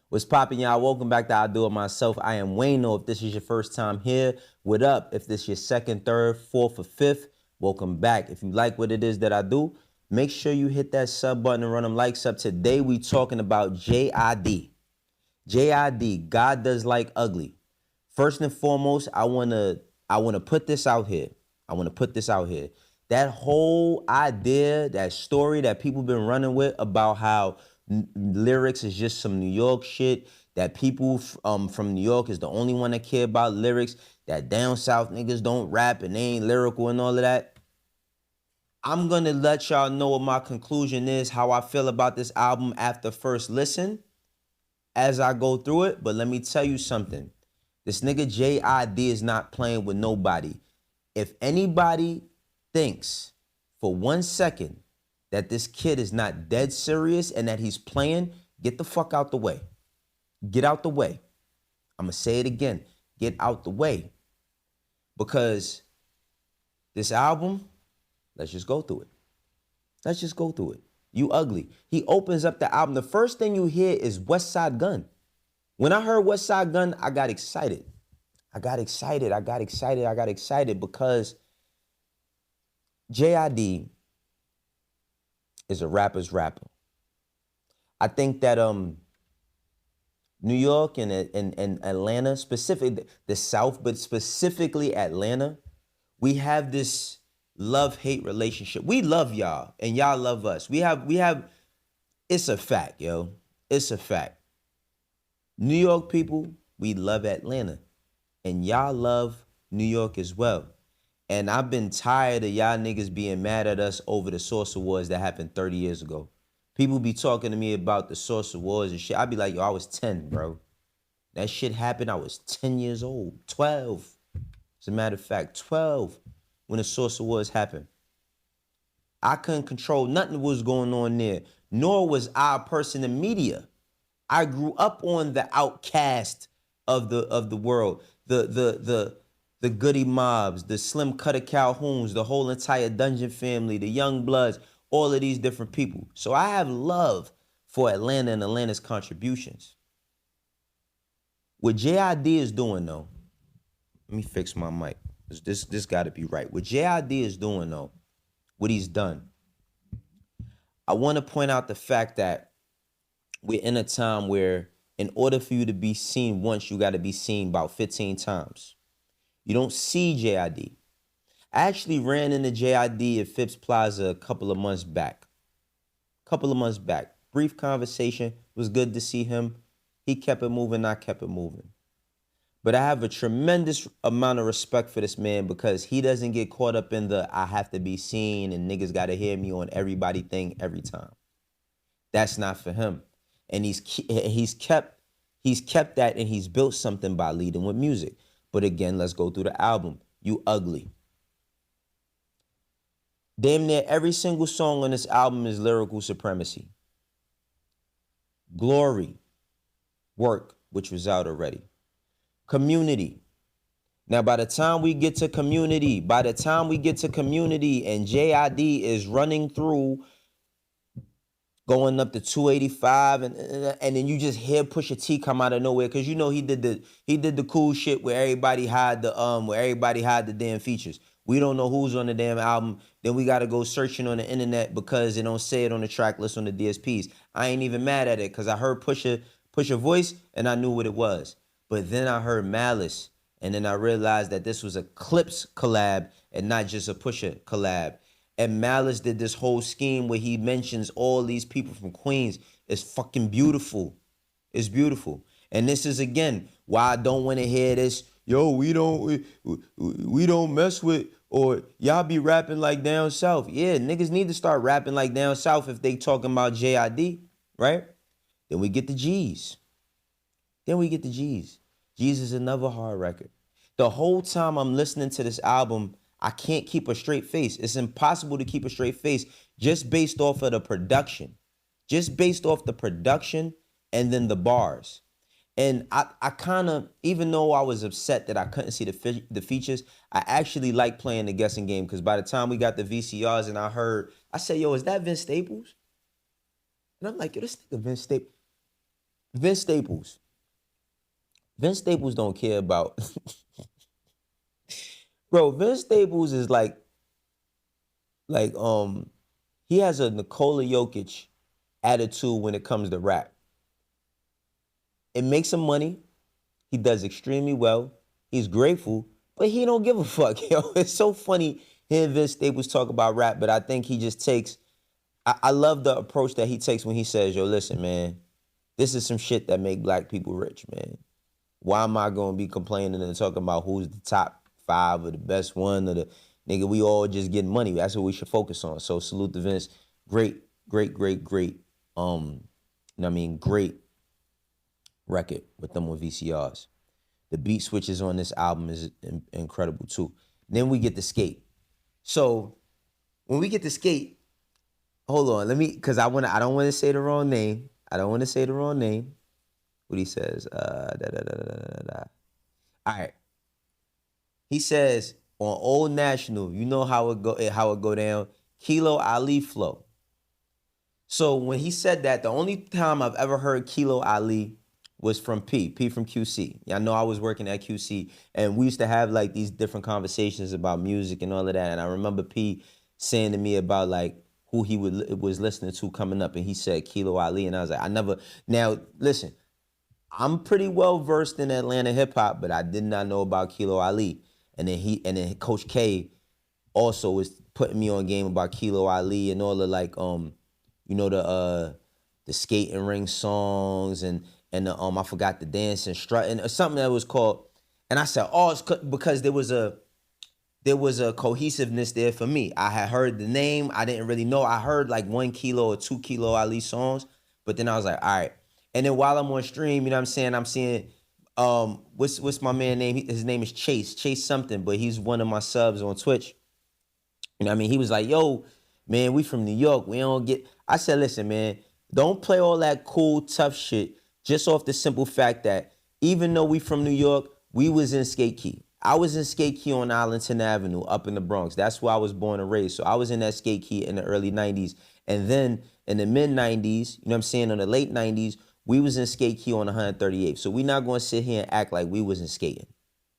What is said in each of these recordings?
What's poppin', y'all? Welcome back to I Do It Myself. I am Wayno. If this is your first time here, what up? If this is your second, third, fourth, or fifth, welcome back. If you like what it is that I do, make sure you hit that sub button and run them likes up. Today we talking about JID. JID, God Does Like Ugly. First and foremost, I wanna put this out here. That whole idea, that story that people been running with about how lyrics is just some New York shit, that people from New York is the only one that care about lyrics, that down south niggas don't rap and they ain't lyrical and all of that. I'm gonna let y'all know what my conclusion is, how I feel about this album after first listen as I go through it. But let me tell you something. This nigga JID is not playing with nobody. If anybody thinks for 1 second that this kid is not dead serious and that he's playing, get the fuck out the way. Get out the way. I'm going to say it again. Get out the way. Because this album, let's just go through it. You Ugly. He opens up the album. The first thing you hear is West Side Gun. When I heard West Side Gun, I got excited. Because JID is a rapper's rapper. I think that New York and Atlanta, specifically the South, but specifically Atlanta, we have this love-hate relationship. We love y'all and y'all love us. We have, it's a fact, yo. It's a fact. New York people, we love Atlanta. And y'all love New York as well. And I've been tired of y'all niggas being mad at us over the Source Awards that happened 30 years ago. People be talking to me about the Source Awards and shit. I be like, yo, I was 10, bro. That shit happened, I was 10 years old, 12. As a matter of fact, 12 when the Source Awards happened. I couldn't control nothing that was going on there, nor was I a person in media. I grew up on the outcast of the world. The Goody Mobs, the Slim Cutter Calhouns, the whole entire Dungeon family, the Young Bloods, all of these different people. So I have love for Atlanta and Atlanta's contributions. What JID is doing, though, let me fix my mic. This got to be right. What JID is doing, though, what he's done, I want to point out the fact that we're in a time where in order for you to be seen once, you got to be seen about 15 times. You don't see JID. I actually ran into JID at Phipps Plaza a couple of months back. Brief conversation. It was good to see him. He kept it moving, I kept it moving. But I have a tremendous amount of respect for this man because he doesn't get caught up in the I have to be seen and niggas got to hear me on everybody thing every time. That's not for him. And he's kept that, and he's built something by leading with music. But again, let's go through the album. You Ugly. Damn near every single song on this album is lyrical supremacy. Glory. Work, which was out already. Community. Now, by the time we get to Community, and JID is running through, going up to 285, and then you just hear Pusha T come out of nowhere because you know he did the cool shit where everybody had the damn features. We don't know who's on the damn album. Then we got to go searching on the internet because they don't say it on the track list on the DSPs. I ain't even mad at it because I heard Pusha voice and I knew what it was. But then I heard Malice, and then I realized that this was a Clips collab and not just a Pusha collab. And Malice did this whole scheme where he mentions all these people from Queens. It's fucking beautiful. It's beautiful. And this is, again, why I don't want to hear this, yo, we don't mess with, or y'all be rapping like down south. Yeah, niggas need to start rapping like down south if they talking about JID, right? Then we get the G's. G's is another hard record. The whole time I'm listening to this album, I can't keep a straight face. It's impossible to keep a straight face just based off of the production. And then the bars. And I kind of, even though I was upset that I couldn't see the features, I actually like playing the guessing game because by the time we got the VCRs and I said, yo, is that Vince Staples? And I'm like, yo, this nigga Vince Staples. Vince Staples. Vince Staples don't care about bro, Vince Staples is like he has a Nikola Jokic attitude when it comes to rap. It makes him money. He does extremely well. He's grateful, but he don't give a fuck. Yo, it's so funny hearing Vince Staples talk about rap, but I think he just takes. I love the approach that he takes when he says, "Yo, listen, man, this is some shit that make black people rich, man. Why am I gonna be complaining and talking about who's the top 5 or the best one or the nigga? We all just getting money. That's what we should focus on." So salute to Vince. Great, great, great, great. Great record with them on VCRs. The beat switches on this album is incredible too. Then we get to Sk8. So when we get to Sk8, hold on, cause I don't want to say the wrong name. What he says, All right. He says on Old National, you know how it go down. Kilo Ali flow. So when he said that, the only time I've ever heard Kilo Ali was from P from QC. Y'all know I was working at QC, and we used to have like these different conversations about music and all of that. And I remember P saying to me about like who he was listening to coming up, and he said Kilo Ali, and I was like, I never. Now listen, I'm pretty well versed in Atlanta hip hop, but I did not know about Kilo Ali. And then Coach K also was putting me on game about Kilo Ali and all the like the skating ring songs and the I forgot the dance and strutting or something that was called. And I said, oh, it's because there was a cohesiveness there for me. I had heard the name. I didn't really know. I heard like 1 Kilo or 2 Kilo Ali songs, but then I was like, all right. And then while I'm on stream, you know what I'm saying? I'm seeing, what's my man name? His name is Chase something, but he's one of my subs on Twitch. You know what I mean? He was like, yo, man, we from New York. We don't get, I said, listen, man, don't play all that cool, tough shit just off the simple fact that even though we from New York, we was in Sk8. I was in Sk8 on Arlington Avenue up in the Bronx. That's where I was born and raised. So I was in that Sk8 in the early 90s. And then in the mid 90s, you know what I'm saying, in the late 90s, we was in Sk8 on 138th. So we not going to sit here and act like we wasn't skating.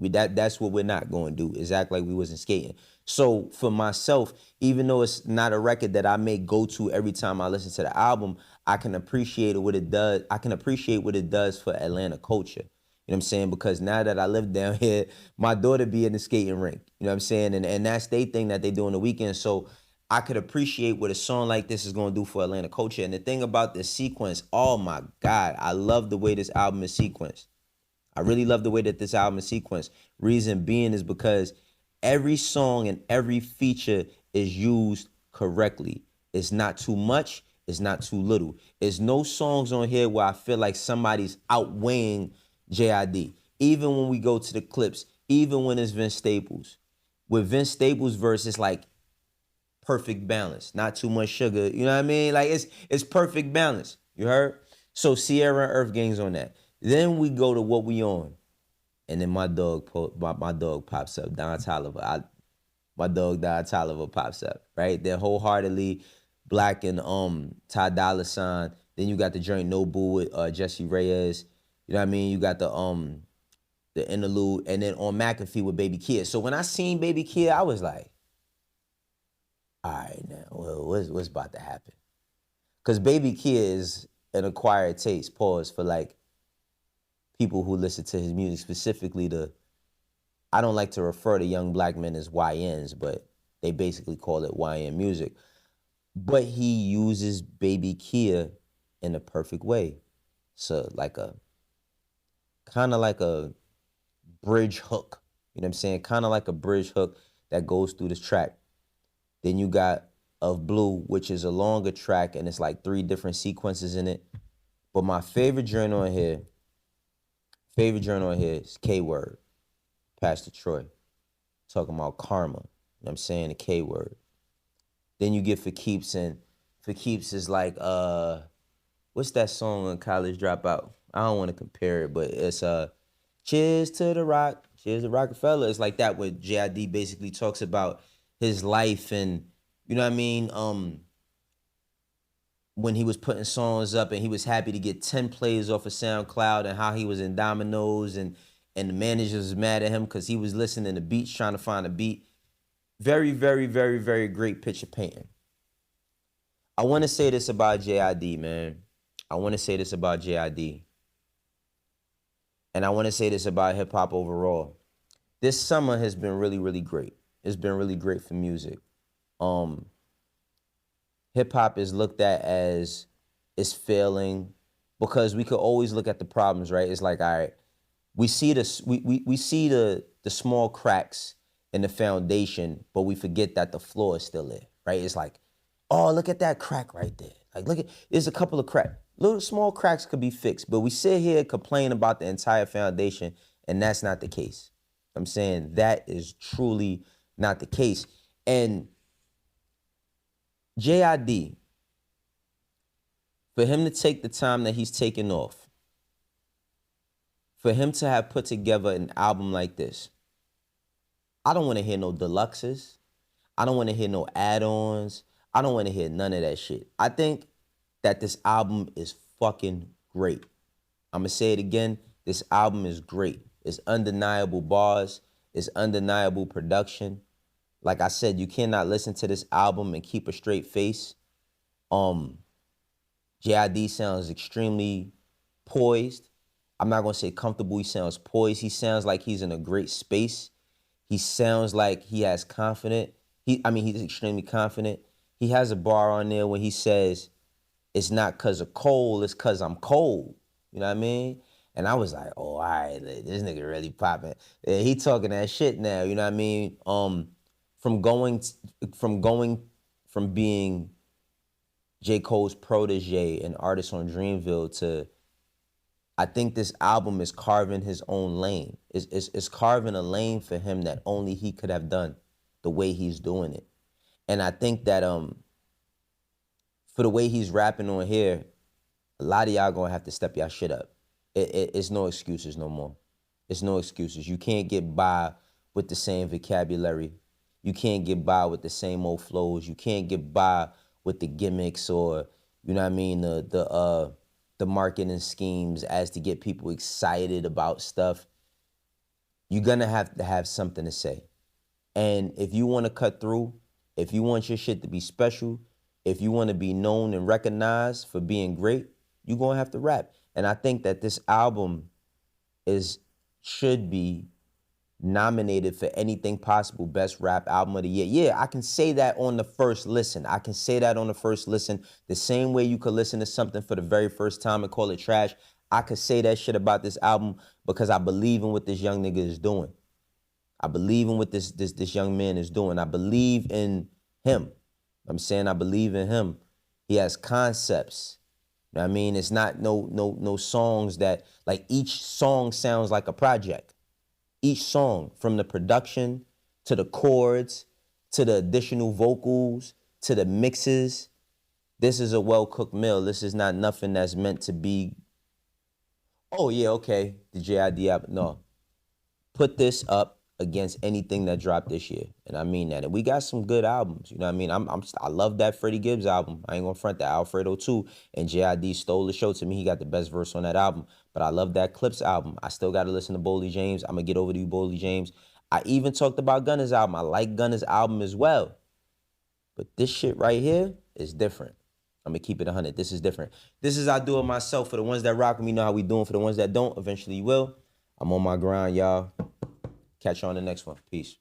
That's what we're not going to do, is act like we wasn't skating. So for myself, even though it's not a record that I may go to every time I listen to the album, I can appreciate what it does. I can appreciate what it does for Atlanta culture. You know what I'm saying? Because now that I live down here, my daughter be in the skating rink. You know what I'm saying? And that's their thing that they do on the weekend. So I could appreciate what a song like this is going to do for Atlanta culture. And the thing about this sequence, oh my God, I love the way this album is sequenced. I really love the way that this album is sequenced. Reason being is because every song and every feature is used correctly. It's not too much. It's not too little. There's no songs on here where I feel like somebody's outweighing JID. Even when we go to the clips, even when it's Vince Staples. With Vince Staples' verse, it's like perfect balance. Not too much sugar. You know what I mean? Like it's perfect balance. You heard? So Sierra and Earth Gang's on that. Then we go to What We On. And then my dog pops up, Don Tolliver. My dog Don Tolliver pops up, right? Then Wholeheartedly, Black and Ty Dolla $ign. Then you got the joint No Boo with Jesse Reyes. You know what I mean? You got the interlude, and then on McAfee with Baby Kid. So when I seen Baby Kid, I was like, all right now, well, what's about to happen? Because Baby Kid is an acquired taste, pause, for like people who listen to his music, specifically I don't like to refer to young black men as YNs, but they basically call it YN music. But he uses Baby Kia in a perfect way. So kind of like a bridge hook. You know what I'm saying? Kind of like a bridge hook that goes through this track. Then you got Of Blue, which is a longer track, and it's like 3 different sequences in it. But my favorite joint on here is K-Word, Pastor Troy, talking about karma. You know what I'm saying? The K-Word. Then you get For Keeps, and For Keeps is like, what's that song on College Dropout? I don't want to compare it, but it's Cheers to the Rock, Cheers to Rockefeller. It's like that, where JID basically talks about his life and, you know what I mean, when he was putting songs up and he was happy to get 10 plays off of SoundCloud, and how he was in Domino's, and the managers was mad at him because he was listening to beats, trying to find a beat. Very, very, very, very great picture painting. I want to say this about JID, man. I want to say this about JID. And I want to say this about hip hop overall. This summer has been really, really great. It's been really great for music. Hip hop is looked at as it's failing, because we could always look at the problems, right? It's like, all right, we see we see the small cracks in the foundation, but we forget that the floor is still there, right? It's like, oh, look at that crack right there. Like, look at, there's a couple of cracks. Little small cracks could be fixed, but we sit here complain about the entire foundation, and that's not the case. I'm saying that is truly not the case. And JID, for him to take the time that he's taken off, for him to have put together an album like this, I don't want to hear no deluxes. I don't want to hear no add-ons. I don't want to hear none of that shit. I think that this album is fucking great. I'm going to say it again. This album is great. It's undeniable bars. It's undeniable production. Like I said, you cannot listen to this album and keep a straight face. JID sounds extremely poised. I'm not going to say comfortable. He sounds poised. He sounds like he's in a great space. He sounds like he has confidence. He's extremely confident. He has a bar on there when he says, it's not because of cold, it's because I'm cold. You know what I mean? And I was like, oh, all right, this nigga really popping. Yeah, he talking that shit now, you know what I mean? From being J. Cole's protege and artist on Dreamville to, I think this album is carving his own lane. It's carving a lane for him that only he could have done the way he's doing it. And I think that for the way he's rapping on here, a lot of y'all gonna have to step y'all shit up. It's no excuses no more. It's no excuses. You can't get by with the same vocabulary. You can't get by with the same old flows. You can't get by with the gimmicks, or, you know what I mean, the marketing schemes as to get people excited about stuff. You're gonna have to have something to say. And if you wanna cut through, if you want your shit to be special, if you wanna be known and recognized for being great, you're gonna have to rap. And I think that this album should be nominated for anything possible, best rap album of the year. Yeah, I can say that on the first listen. I can say that on the first listen. The same way you could listen to something for the very first time and call it trash, I could say that shit about this album because I believe in what this young nigga is doing. I believe in what this young man is doing. I believe in him. I'm saying I believe in him. He has concepts. You know what I mean? It's not no songs that, like, each song sounds like a project. Each song, from the production to the chords to the additional vocals to the mixes, this is a well-cooked meal. This is not nothing that's meant to be, oh yeah, okay, the JID album. No. Put this up against anything that dropped this year. And I mean that. And we got some good albums. You know what I mean? I love that Freddie Gibbs album. I ain't gonna front that. Alfredo too. And JID stole the show. To me, he got the best verse on that album. But I love that Clips album. I still gotta listen to Boldy James. I'm gonna get over to you, Boldy James. I even talked about Gunna's album. I like Gunna's album as well. But this shit right here is different. I'm gonna keep it 100. This is different. This is I do it myself. For the ones that rock with me, know how we doing. For the ones that don't, eventually you will. I'm on my grind, y'all. Catch you on the next one. Peace.